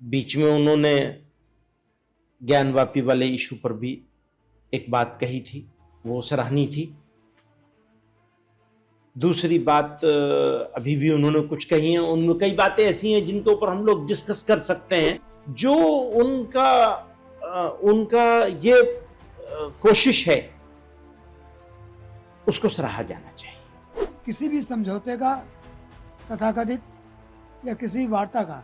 बीच में उन्होंने ज्ञानवापी वाले इशू पर भी एक बात कही थी, वो सराहनीय थी। दूसरी बात अभी भी उन्होंने कुछ कही है, उनमें कई बातें ऐसी हैं जिनके ऊपर हम लोग डिस्कस कर सकते हैं। जो उनका ये कोशिश है उसको सराहा जाना चाहिए। किसी भी समझौते का, तथाकथित या किसी वार्ता का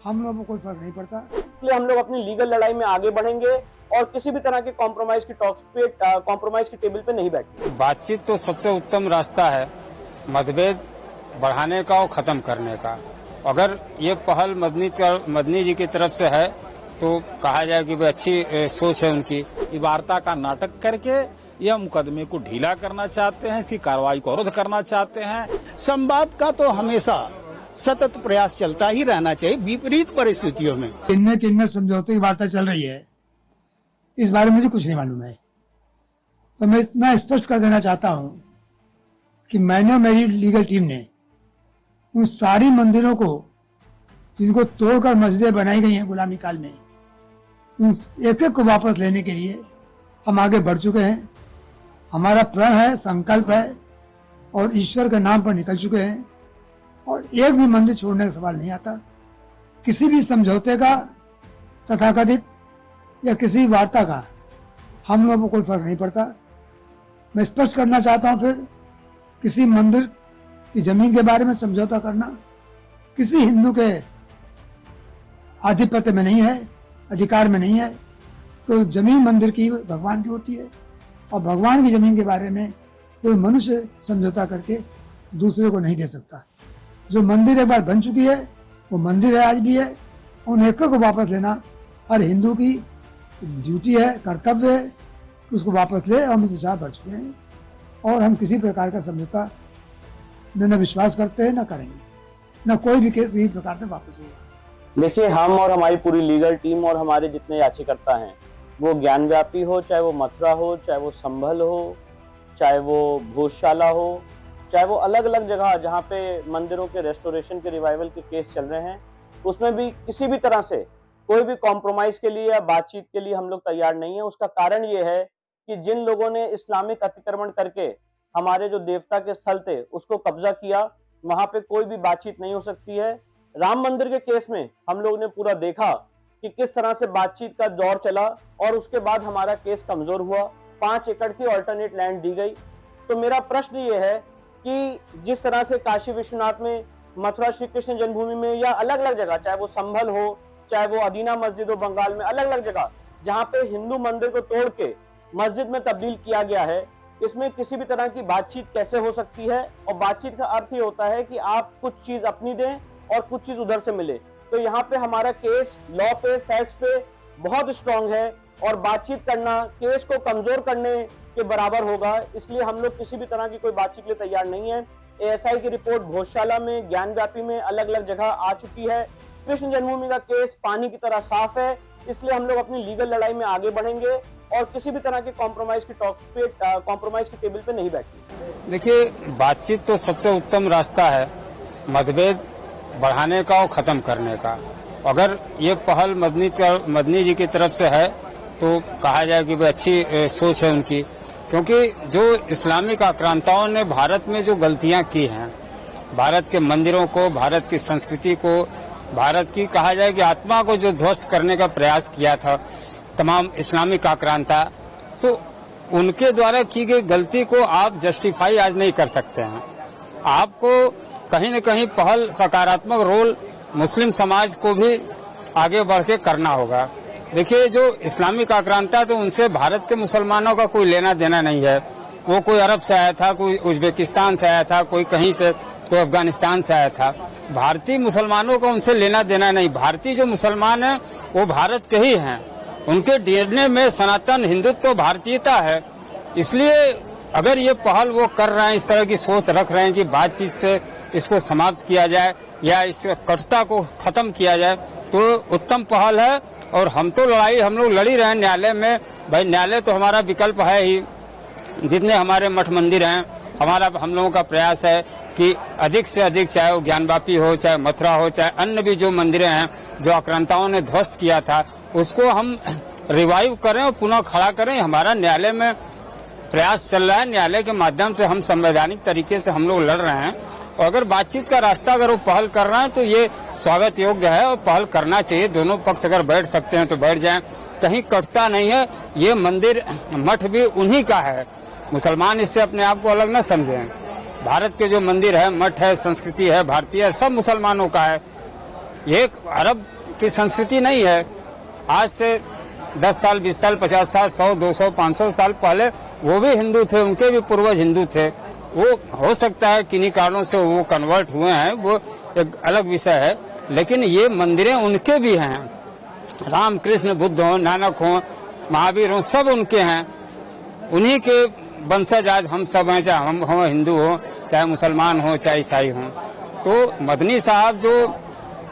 हम लोगों को कोई फर्क नहीं पड़ता। इसलिए हम लोग अपनी लीगल लड़ाई में आगे बढ़ेंगे और किसी भी तरह के कॉम्प्रोमाइज की टॉक्स पे, कॉम्प्रोमाइज की टेबल पे नहीं बैठेंगे। बातचीत तो सबसे उत्तम रास्ता है मतभेद बढ़ाने का और खत्म करने का। अगर ये पहल मदनी जी की तरफ से है तो कहा जाए कि अच्छी सोच है उनकी। वार्ता का नाटक करके यह मुकदमे को ढीला करना चाहते हैं, इसकी कार्रवाई को अवरुद्ध करना चाहते हैं। संवाद का तो हमेशा सतत प्रयास चलता ही रहना चाहिए विपरीत परिस्थितियों में। किनमें समझौते की वार्ता चल रही है, इस बारे में मुझे कुछ नहीं मालूम है। तो मैं इतना स्पष्ट कर देना चाहता हूं कि मैंने और मेरी लीगल टीम ने उन सारी मंदिरों को जिनको तोड़कर मस्जिदें बनाई गई हैं गुलामी काल में, उन एक एक को वापस लेने के लिए हम आगे बढ़ चुके हैं। हमारा प्रण है, संकल्प है और ईश्वर के नाम पर निकल चुके हैं और एक भी मंदिर छोड़ने का सवाल नहीं आता। किसी भी समझौते का, तथाकथित या किसी वार्ता का हम लोगों को कोई फर्क नहीं पड़ता। मैं स्पष्ट करना चाहता हूं फिर, किसी मंदिर की जमीन के बारे में समझौता करना किसी हिंदू के आधिपत्य में नहीं है, अधिकार में नहीं है। तो जमीन मंदिर की भगवान की होती है और भगवान की जमीन के बारे में कोई मनुष्य समझौता करके दूसरे को नहीं दे सकता। जो मंदिर एक बार बन चुकी है वो मंदिर है, आज भी है। उन एक को वापस लेना हर हिंदू की ड्यूटी है, कर्तव्य है, उसको वापस ले। हम इस हिसाब बढ़ चुके हैं और हम किसी प्रकार का समझौता न विश्वास करते हैं, न करेंगे, न कोई भी केस इसी प्रकार से वापस होगा। देखिए, हम और हमारी पूरी लीगल टीम और हमारे जितने याचिकर्ता हैं, वो ज्ञानव्यापी हो, चाहे वो मथुरा हो, चाहे वो संभल हो, चाहे वो भोजशाला हो, चाहे वो अलग अलग जगह जहाँ पे मंदिरों के रेस्टोरेशन के रिवाइवल के केस चल रहे हैं, उसमें भी किसी भी तरह से कोई भी कॉम्प्रोमाइज के लिए या बातचीत के लिए हम लोग तैयार नहीं है। उसका कारण ये है कि जिन लोगों ने इस्लामिक अतिक्रमण करके हमारे जो देवता के स्थल थे उसको कब्जा किया, वहां पे कोई भी बातचीत नहीं हो सकती है। राम मंदिर के केस में हम लोग ने पूरा देखा कि किस तरह से बातचीत का दौर चला और उसके बाद हमारा केस कमजोर हुआ। 5 एकड़ की ऑल्टरनेट लैंड दी गई। तो मेरा प्रश्न ये है कि जिस तरह से काशी विश्वनाथ में, मथुरा श्री कृष्ण जन्मभूमि में या अलग अलग जगह, चाहे वो संभल हो, चाहे वो अदीना मस्जिद हो बंगाल में, अलग अलग जगह जहाँ पे हिंदू मंदिर को तोड़ के मस्जिद में तब्दील किया गया है, इसमें किसी भी तरह की बातचीत कैसे हो सकती है? और बातचीत का अर्थ ये होता है कि आप कुछ चीज अपनी दें और कुछ चीज उधर से मिले। तो यहाँ पे हमारा केस लॉ पे, फैक्ट्स पे बहुत स्ट्रांग है और बातचीत करना केस को कमजोर करने के बराबर होगा। इसलिए हम लोग किसी भी तरह की कोई बातचीत के लिए तैयार नहीं है। एएसआई की रिपोर्ट भोजशाला में, ज्ञानव्यापी में अलग अलग जगह आ चुकी है। कृष्ण जन्मभूमि का केस पानी की तरह साफ है। इसलिए हम लोग अपनी लीगल लड़ाई में आगे बढ़ेंगे और किसी भी तरह के कॉम्प्रोमाइज की टॉक्स पे, कॉम्प्रोमाइज की टेबल पे नहीं बैठेंगे। देखिए, बातचीत तो सबसे उत्तम रास्ता है मतभेद बढ़ाने का और खत्म करने का। अगर ये पहल मदनी जी की तरफ से है तो कहा जाए कि अच्छी सोच है उनकी। क्योंकि जो इस्लामिक आक्रांताओं ने भारत में जो गलतियां की हैं, भारत के मंदिरों को, भारत की संस्कृति को, भारत की कहा जाए कि आत्मा को जो ध्वस्त करने का प्रयास किया था तमाम इस्लामिक आक्रांता, तो उनके द्वारा की गई गलती को आप जस्टिफाई आज नहीं कर सकते हैं। आपको कहीं न कहीं पहल, सकारात्मक रोल मुस्लिम समाज को भी आगे बढ़ के करना होगा। देखिए, जो इस्लामिक आक्रांता तो उनसे भारत के मुसलमानों का कोई लेना देना नहीं है। वो कोई अरब से आया था, कोई उज्बेकिस्तान से आया था, कोई कहीं से, कोई अफगानिस्तान से आया था। भारतीय मुसलमानों का उनसे लेना देना नहीं। भारतीय जो मुसलमान हैं वो भारत के ही हैं। उनके डीएनए में सनातन हिंदुत्व, भारतीयता है। इसलिए अगर ये पहल वो कर रहे हैं, इस तरह की सोच रख रहे हैं कि बातचीत से इसको समाप्त किया जाए या इस कटुता को खत्म किया जाए, तो उत्तम पहल है। और हम तो लड़ाई हम लोग लड़ी रहे हैं न्यायालय में। भाई, न्यायालय तो हमारा विकल्प है ही। जितने हमारे मठ मंदिर हैं, हम लोगों का प्रयास है कि अधिक से अधिक, चाहे वो ज्ञानवापी हो, चाहे मथुरा हो, चाहे अन्य भी जो मंदिरें हैं जो आक्रांताओं ने ध्वस्त किया था, उसको हम रिवाइव करें और पुनः खड़ा करें। हमारा न्यायालय में प्रयास चल रहा है। न्यायालय के माध्यम से हम संवैधानिक तरीके से हम लोग लड़ रहे हैं, और अगर बातचीत का रास्ता अगर वो पहल कर रहे हैं तो ये स्वागत योग्य है और पहल करना चाहिए। दोनों पक्ष अगर बैठ सकते हैं तो बैठ जाएं, कहीं कटता नहीं है। ये मंदिर मठ भी उन्हीं का है, मुसलमान इससे अपने आप को अलग न समझें। भारत के जो मंदिर है, मठ है, संस्कृति है, भारतीय है, सब मुसलमानों का है। ये अरब की संस्कृति नहीं है। आज से 10 साल, 20 साल, 50 साल, 100, 200, 500 साल पहले वो भी हिंदू थे, उनके भी पूर्वज हिंदू थे। वो हो सकता है किन्हीं कारणों से वो कन्वर्ट हुए हैं, वो एक अलग विषय है, लेकिन ये मंदिरें उनके भी हैं। राम कृष्ण बुद्ध हो, नानक हो, महावीर हो, सब उनके हैं। उन्हीं के वंशज आज हम सब हैं, चाहे हम हो हिंदू हो, चाहे मुसलमान हो, चाहे ईसाई हो। तो मदनी साहब जो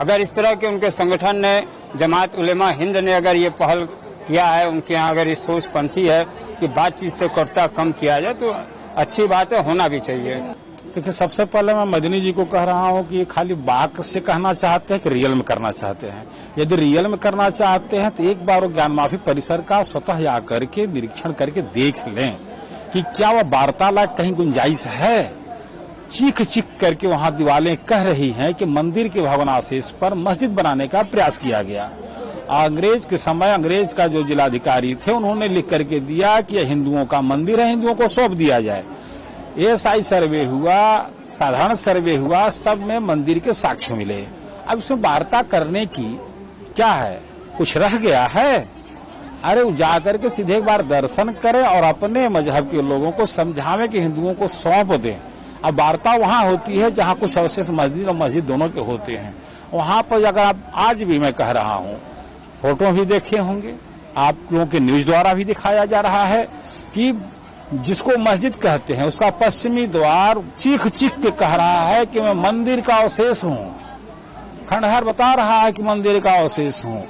अगर इस तरह के उनके संगठन ने, जमात उलेमा हिंद ने अगर ये पहल किया है, उनके यहाँ अगर ये सोच पंथी है कि बातचीत से कटता कम किया जाए, तो अच्छी बात है, होना भी चाहिए। देखिए, सबसे पहले मैं मदनी जी को कह रहा हूँ कि ये खाली बात से कहना चाहते हैं कि रियल में करना चाहते हैं। यदि रियल में करना चाहते हैं तो एक बार वो ज्ञान माफी परिसर का स्वतः आकर के निरीक्षण करके देख लें कि क्या वह वार्तालाप कहीं गुंजाइश है। चीख चीख करके वहाँ दीवारें कह रही हैं कि मंदिर के भवनावशेष पर मस्जिद बनाने का प्रयास किया गया। अंग्रेज के समय अंग्रेज का जो जिलाधिकारी थे, उन्होंने लिख करके दिया कि यह हिंदुओं का मंदिर है, हिंदुओं को सौंप दिया जाए। एएसआई सर्वे हुआ, साधारण सर्वे हुआ, सब में मंदिर के साक्ष्य मिले। अब इसमें वार्ता करने की क्या है, कुछ रह गया है? अरे वो जाकर के सीधे एक बार दर्शन करें और अपने मजहब के लोगों को समझावे कि हिंदुओं को सौंप दें। अब वार्ता वहाँ होती है जहाँ कुछ अवशेष मस्जिद और मस्जिद दोनों के होते हैं। वहाँ पर अगर आप, आज भी मैं कह रहा हूँ, फोटो भी देखे होंगे, आप लोगों के न्यूज द्वारा भी दिखाया जा रहा है कि जिसको मस्जिद कहते हैं उसका पश्चिमी द्वार चीख चीख के कह रहा है कि मैं मंदिर का अवशेष हूँ। खंडहर बता रहा है कि मंदिर का अवशेष हूँ।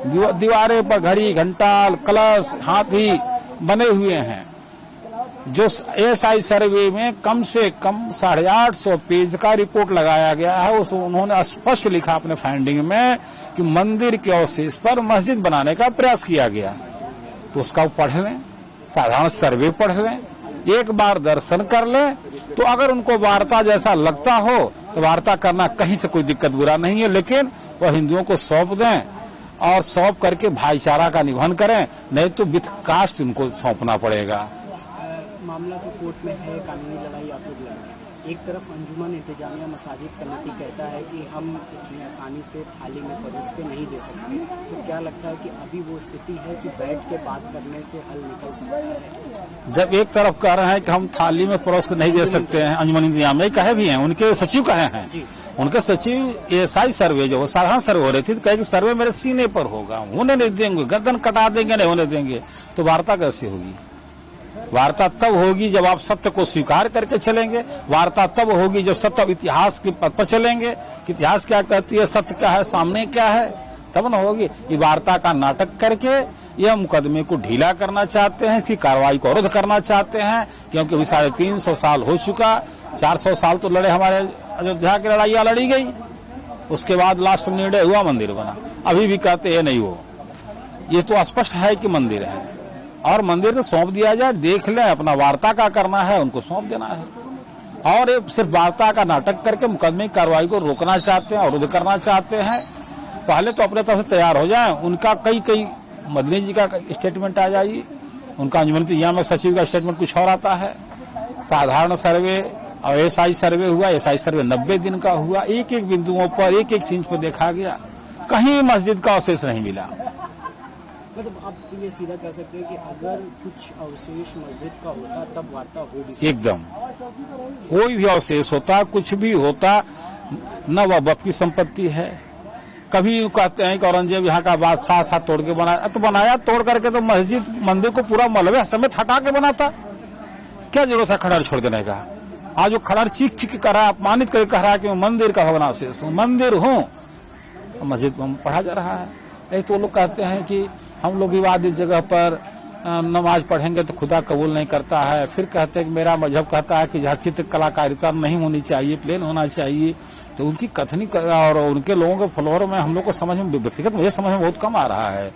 दीवारें पर घड़ी, घंटा, कलश, हाथी बने हुए हैं। जो एएसआई सर्वे में कम से कम 850 पेज का रिपोर्ट लगाया गया है, उस उन्होंने स्पष्ट लिखा अपने फाइंडिंग में कि मंदिर के अवशेष पर मस्जिद बनाने का प्रयास किया गया। तो उसका पढ़ लें, साधारण सर्वे पढ़ लें, एक बार दर्शन कर लें। तो अगर उनको वार्ता जैसा लगता हो तो वार्ता करना कहीं से कोई दिक्कत बुरा नहीं है, लेकिन वह हिंदुओं को सौंप दें और सौंप करके भाईचारा का निबंधन करें, नहीं तो विथ कास्ट उनको सौंपना पड़ेगा। मामला तो कोर्ट में है, कानूनी लड़ाई आप लोग लड़ रहे हैं। एक तरफ अंजुमन इंतजामिया मसाजिद कमेटी कहता है कि हम इतनी आसानी से थाली में परोस के नहीं दे सकते, तो क्या लगता है कि अभी वो स्थिति है कि बैठ के बात करने से हल निकल सकता है? जब एक तरफ कह रहे हैं कि हम थाली में परोस के नहीं दे सकते हैं, अंजुमन इंतजामिया कहे भी हैं, उनके सचिव कहे हैं, उनके सचिव एएसआई सर्वे जो साधारण सर्वे हो रही थी, तो कहे कि सर्वे मेरे सीने पर होगा, होने नहीं देंगे, गर्दन कटा देंगे, नहीं होने देंगे। तो वार्ता कैसे होगी? वार्ता तब होगी जब आप सत्य को स्वीकार करके चलेंगे। वार्ता तब होगी जब सत्य इतिहास के पथ पर चलेंगे कि इतिहास क्या कहती है, सत्य क्या है, सामने क्या है, तब न होगी। ये वार्ता का नाटक करके यह मुकदमे को ढीला करना चाहते हैं, इसकी कार्रवाई को अवरुद्ध करना चाहते हैं, क्योंकि अभी 350 साल हो चुका। 400 साल तो लड़े, हमारे अयोध्या की लड़ाइयाँ लड़ी गई, उसके बाद लास्ट में निर्णय हुआ, मंदिर बना। अभी भी कहते हैं नहीं हो। ये तो स्पष्ट है कि मंदिर है, और मंदिर तो सौंप दिया जाए, देख लें, अपना वार्ता का करना है उनको सौंप देना है। और ये सिर्फ वार्ता का नाटक करके मुकदमे की कार्रवाई को रोकना चाहते हैं, अवरुद्ध करना चाहते हैं। पहले तो अपने तरफ से तैयार हो जाएं। उनका कई मदनी जी का स्टेटमेंट आ जाइए, उनका अंजुमन इंतजामिया सचिव का स्टेटमेंट कुछ और आता है। साधारण सर्वे और एएसआई सर्वे हुआ, एएसआई सर्वे 90 दिन का हुआ, एक एक बिंदुओं पर, एक एक चीज पर देखा गया, कहीं मस्जिद का अवशेष नहीं मिला। मतलब आप ये सीधा कह सकते हैं कि अगर कुछ अवशेष मस्जिद का होता तब वार्ता हो भी एकदम, कोई भी अवशेष होता, कुछ भी होता, न वह वक्फ की संपत्ति है। कभी कहते हैं कि औरंगजेब यहाँ का बादशाह था, तोड़ के बनाया, तो बनाया तोड़ करके तो मस्जिद मंदिर को पूरा मलबे समेत हटा के बनाता। क्या जरूरत है खंडहर छोड़ देने का? आज वो खंडहर चीख चीख कर रहा है, अपमानित करके कह रहा है कि मैं मंदिर का भवनावशेष हूँ, मंदिर हूँ। मस्जिद में पढ़ा जा रहा है। नहीं तो लोग कहते हैं कि हम लोग विवादित जगह पर नमाज पढ़ेंगे तो खुदा कबूल नहीं करता है। फिर कहते हैं कि मेरा मजहब कहता है कि जहाँ चित्र कलाकारिता नहीं होनी चाहिए, प्लेन होना चाहिए। तो उनकी कथनी और उनके लोगों के फॉलोअर में हम लोग को समझ में, व्यक्तिगत मुझे समझ में बहुत कम आ रहा है।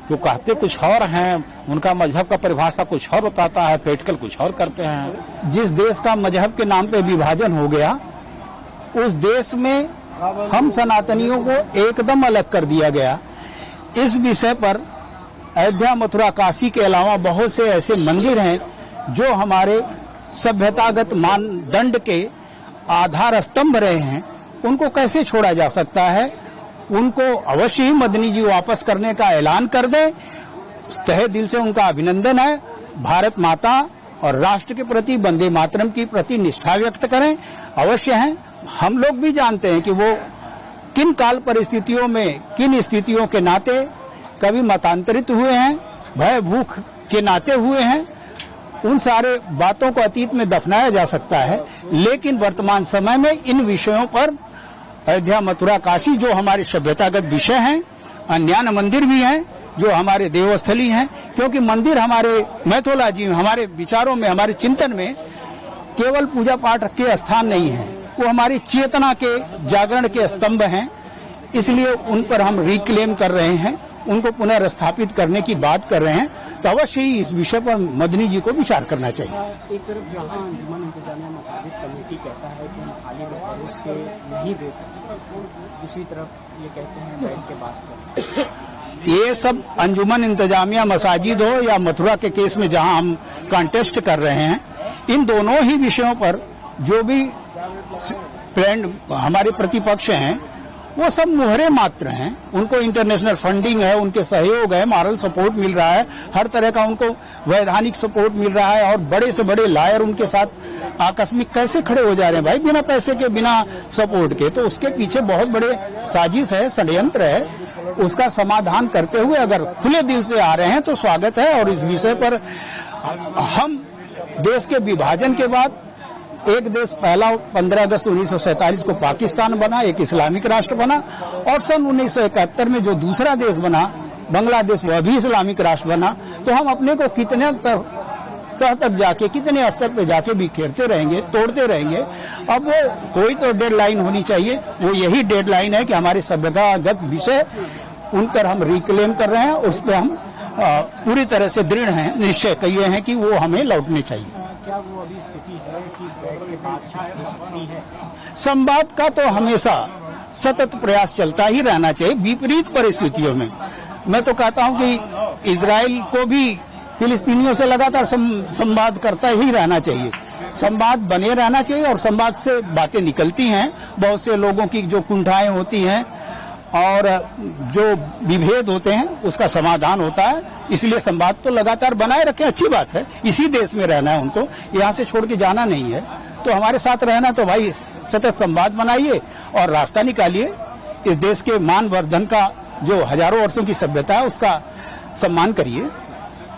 जो कहते कुछ और हैं, उनका मजहब का परिभाषा कुछ और बताता है, प्रैक्टिकल कुछ और करते हैं। जिस देश का मजहब के नाम पे विभाजन हो गया, उस देश में हम सनातनियों को एकदम अलग कर दिया गया। इस विषय पर अयोध्या, मथुरा, काशी के अलावा बहुत से ऐसे मंदिर हैं जो हमारे सभ्यतागत मानदंड के आधार स्तंभ रहे हैं, उनको कैसे छोड़ा जा सकता है? उनको अवश्य ही मदनी जी वापस करने का ऐलान कर दें। तहे दिल से उनका अभिनंदन है। भारत माता और राष्ट्र के प्रति, वंदे मातरम की प्रति निष्ठा व्यक्त करें, अवश्य है। हम लोग भी जानते हैं कि वो किन काल परिस्थितियों में, किन स्थितियों के नाते कभी मतांतरित हुए हैं, भय भूख के नाते हुए हैं। उन सारे बातों को अतीत में दफनाया जा सकता है, लेकिन वर्तमान समय में इन विषयों पर अयोध्या, मथुरा, काशी जो हमारे सभ्यतागत विषय हैं, अन्यान्य मंदिर भी हैं जो हमारे देवस्थली हैं, क्योंकि मंदिर हमारे मैथोलॉजी में, हमारे विचारों में, हमारे चिंतन में केवल पूजा पाठ के स्थान नहीं है, वो हमारी चेतना के जागरण के स्तंभ हैं। इसलिए उन पर हम रिक्लेम कर रहे हैं, उनको पुनर्स्थापित करने की बात कर रहे हैं। तो अवश्य ही इस विषय पर मदनी जी को विचार करना चाहिए। एक तरफ जहां अंजुमन इंतजामिया मसाजिद कमेटी कहता है कि हम थाली में परोस के नहीं दे सकते, दूसरी तरफ ये कहते हैं बैठ के बात करते हैं। ये सब अंजुमन इंतजामिया मसाजिद हो या मथुरा के केस में जहां हम कॉन्टेस्ट कर रहे हैं, इन दोनों ही विषयों पर जो भी फ्रेंड हमारे प्रतिपक्ष हैं, वो सब मुहरे मात्र हैं। उनको इंटरनेशनल फंडिंग है, उनके सहयोग है, मॉरल सपोर्ट मिल रहा है, हर तरह का उनको वैधानिक सपोर्ट मिल रहा है, और बड़े से बड़े लायर उनके साथ आकस्मिक कैसे खड़े हो जा रहे हैं भाई, बिना पैसे के, बिना सपोर्ट के। तो उसके पीछे बहुत बड़े साजिश है, षड्यंत्र है। उसका समाधान करते हुए अगर खुले दिल से आ रहे हैं तो स्वागत है। और इस विषय पर हम देश के विभाजन के बाद एक देश पहला 15 अगस्त 1947 को पाकिस्तान बना, एक इस्लामिक राष्ट्र बना, और सन 1971 में जो दूसरा देश बना बांग्लादेश, वह भी इस्लामिक राष्ट्र बना। तो हम अपने को कितने तह तक जाके, कितने स्तर पे जाके बिखेरते रहेंगे, तोड़ते रहेंगे। अब वो कोई तो डेडलाइन होनी चाहिए, वो यही डेडलाइन है कि हमारे सभ्यतागत विषय उन पर हम रिक्लेम कर रहे हैं, उस पर हम पूरी तरह से दृढ़ हैं, निश्चय किए हैं कि वो हमें लौटने चाहिए। क्या वो अभी स्थिति है कि बैठ के बातचीत हो सकती है? संवाद का तो हमेशा सतत प्रयास चलता ही रहना चाहिए विपरीत परिस्थितियों में। मैं तो कहता हूं कि इजराइल को भी फिलिस्तीनियों से लगातार संवाद करता ही रहना चाहिए, संवाद बने रहना चाहिए, और संवाद से बातें निकलती हैं। बहुत से लोगों की जो कुंठाएं होती हैं और जो विभेद होते हैं, उसका समाधान होता है। इसलिए संवाद तो लगातार बनाए रखें, अच्छी बात है। इसी देश में रहना है उनको, यहाँ से छोड़ के जाना नहीं है। तो हमारे साथ रहना तो भाई सतत संवाद बनाइए और रास्ता निकालिए। इस देश के मान वर्धन का जो हजारों वर्षों की सभ्यता है, उसका सम्मान करिए।